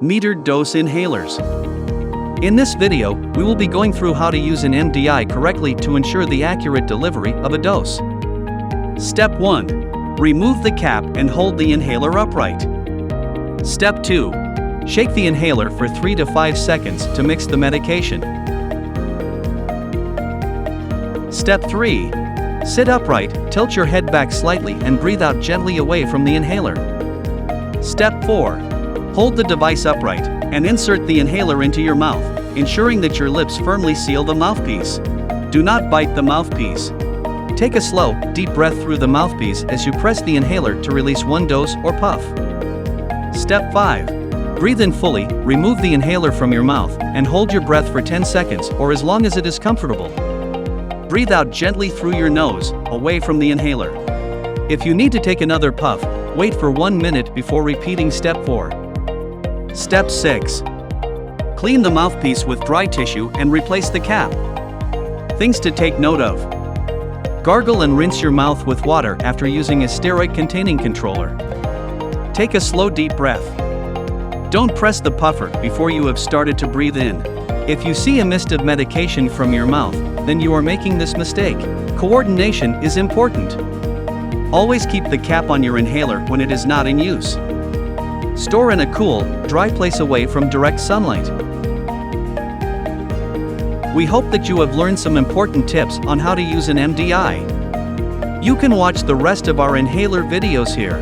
Metered dose inhalers. In this video, we will be going through how to use an MDI correctly to ensure the accurate delivery of a dose. Step 1. Remove the cap and hold the inhaler upright. Step 2. Shake the inhaler for 3 to 5 seconds to mix the medication. Step 3. Sit upright, tilt your head back slightly and breathe out gently away from the inhaler. Step 4. Hold the device upright and insert the inhaler into your mouth, ensuring that your lips firmly seal the mouthpiece. Do not bite the mouthpiece. Take a slow, deep breath through the mouthpiece as you press the inhaler to release one dose or puff. Step 5. Breathe in fully, remove the inhaler from your mouth, and hold your breath for 10 seconds or as long as it is comfortable. Breathe out gently through your nose, away from the inhaler. If you need to take another puff, wait for 1 minute before repeating Step 4. Step 6. Clean the mouthpiece with dry tissue and replace the cap. Things to take note of. Gargle and rinse your mouth with water after using a steroid-containing controller. Take a slow deep breath. Don't press the puffer before you have started to breathe in. If you see a mist of medication from your mouth, then you are making this mistake. Coordination is important. Always keep the cap on your inhaler when it is not in use. Store in a cool, dry place away from direct sunlight. We hope that you have learned some important tips on how to use an MDI. You can watch the rest of our inhaler videos here.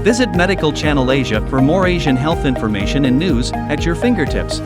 Visit Medical Channel Asia for more Asian health information and news at your fingertips.